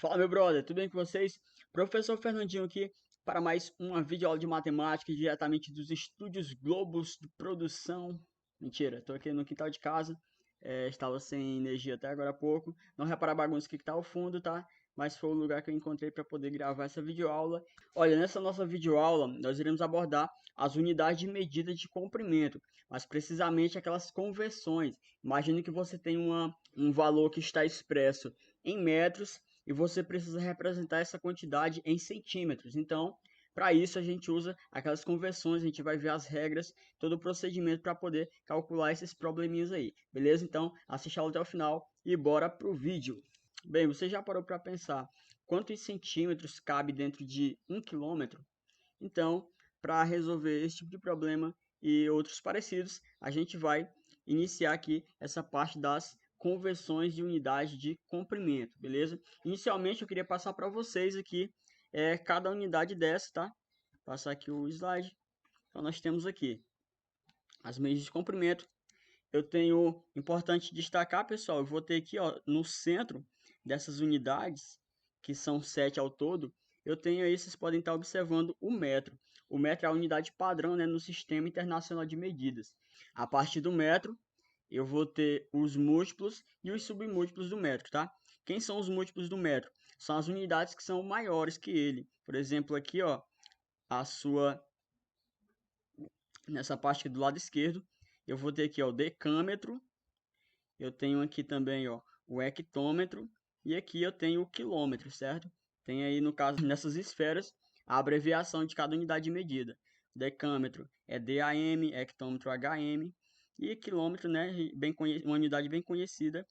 Fala, meu brother, tudo bem com vocês? Professor Fernandinho aqui para mais uma videoaula de matemática diretamente dos estúdios Globos de produção. Mentira, estou aqui no quintal de casa, estava sem energia até agora há pouco. Não repara a bagunça que está ao fundo, tá? Mas foi o lugar que eu encontrei para poder gravar essa videoaula. Olha, nessa nossa videoaula nós iremos abordar as unidades de medida de comprimento, mas precisamente aquelas conversões. Imagine que você tem um valor que está expresso em metros e você precisa representar essa quantidade em centímetros. Então, para isso a gente usa aquelas conversões, a gente vai ver as regras, todo o procedimento para poder calcular esses probleminhas aí, beleza? Então, assista até o final e bora pro vídeo. Bem, você já parou para pensar quantos centímetros cabe dentro de 1 quilômetro? Então, para resolver esse tipo de problema e outros parecidos, a gente vai iniciar aqui essa parte das conversões de unidade de comprimento, beleza? Inicialmente eu queria passar para vocês aqui cada unidade dessa, tá? Passar aqui o slide. Então nós temos aqui as medidas de comprimento. Eu tenho, importante destacar, pessoal, eu vou ter aqui, ó, no centro dessas unidades, que são 7 ao todo, eu tenho aí, vocês podem estar observando o metro. O metro é a unidade padrão, né, no Sistema Internacional de Medidas. A partir do metro, eu vou ter os múltiplos e os submúltiplos do metro, tá? Quem são os múltiplos do metro? São as unidades que são maiores que ele. Por exemplo, aqui, ó, a sua nessa parte aqui do lado esquerdo, eu vou ter aqui ó, o decâmetro, eu tenho aqui também ó, o hectômetro e aqui eu tenho o quilômetro, certo? Tem aí no caso nessas esferas a abreviação de cada unidade de medida. Decâmetro é DAM, hectômetro HM e quilômetro, né, uma unidade bem conhecida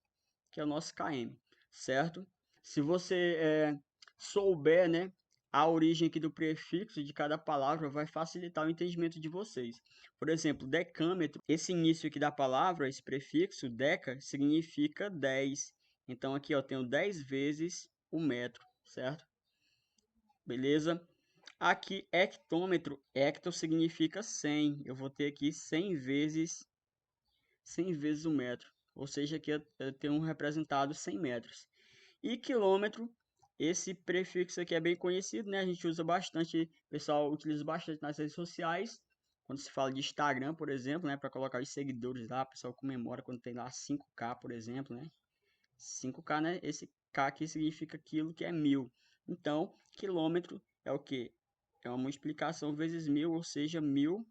que é o nosso km, certo? Se você souber, né, a origem aqui do prefixo de cada palavra, vai facilitar o entendimento de vocês. Por exemplo, decâmetro, esse início aqui da palavra, esse prefixo, deca, significa 10. Então aqui eu tenho 10 vezes o metro, certo? Beleza? Aqui, hectômetro, hecto significa 100. Eu vou ter aqui 100 vezes o metro. Ou seja, aqui eu tenho um representado 100 metros. E quilômetro, esse prefixo aqui é bem conhecido, né? A gente usa bastante, o pessoal utiliza bastante nas redes sociais. Quando se fala de Instagram, por exemplo, né? Para colocar os seguidores lá, o pessoal comemora quando tem lá 5K, por exemplo, né? 5K, né? Esse K aqui significa quilo, que é 1000. Então, quilômetro é o que? É uma multiplicação vezes 1000, ou seja, 1000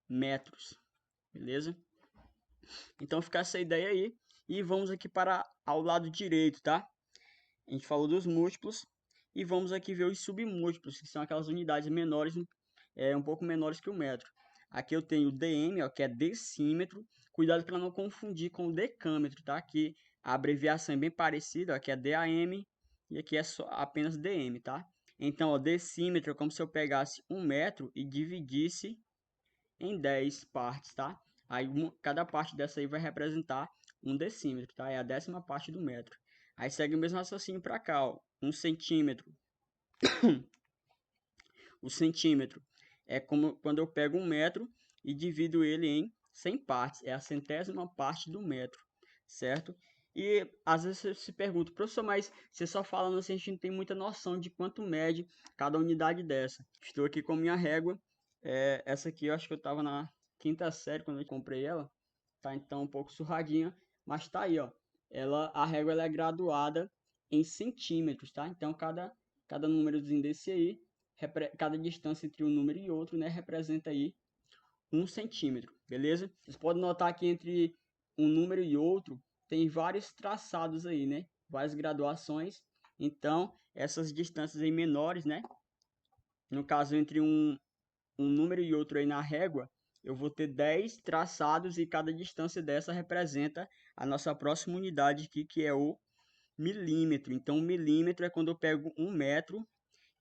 metros. Beleza? Então fica essa ideia aí. E vamos aqui para ao lado direito, tá? A gente falou dos múltiplos. E vamos aqui ver os submúltiplos, que são aquelas unidades menores, um pouco menores que o metro. Aqui eu tenho o dm, ó, que é decímetro. Cuidado para não confundir com o decâmetro, tá? Aqui a abreviação é bem parecida, ó, aqui é DAM e aqui é só apenas dm, tá? Então, ó, decímetro é como se eu pegasse 1 metro e dividisse em 10 partes, tá? Aí cada parte dessa aí vai representar um decímetro, tá? É a 10ª parte do metro. Aí segue o mesmo raciocínio para cá, ó. 1 centímetro. O centímetro é como quando eu pego 1 metro e divido ele em 100 partes. É a 100ª parte do metro, certo? E às vezes você se pergunta, professor, mas você só falando assim, a gente não tem muita noção de quanto mede cada unidade dessa. Estou aqui com minha régua. Essa aqui eu acho que eu estava na 5ª série quando eu comprei ela. Tá então um pouco surradinha, mas tá aí, ó. A régua ela é graduada em centímetros, tá? Então cada númerozinho desse aí, cada distância entre um número e outro, né, representa aí 1 centímetro, beleza? Vocês podem notar que entre um número e outro tem vários traçados aí, né? Várias graduações. Então, essas distâncias aí menores, né? No caso, entre um número e outro aí na régua, eu vou ter 10 traçados e cada distância dessa representa a nossa próxima unidade aqui, que é o milímetro. Então, o milímetro é quando eu pego 1 metro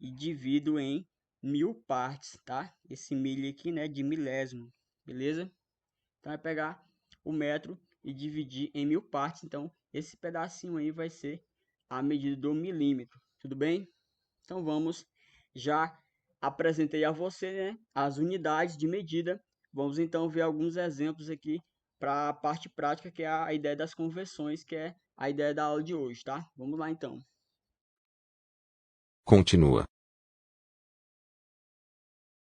e divido em 1000 partes, tá? Esse milho aqui, né, de milésimo, beleza? Então, é pegar o metro e dividir em 1000 partes. Então, esse pedacinho aí vai ser a medida do milímetro, tudo bem? Então, vamos, já apresentei a você, né, as unidades de medida. Vamos então ver alguns exemplos aqui para a parte prática, que é a ideia das conversões, que é a ideia da aula de hoje, tá? Vamos lá então. Continua.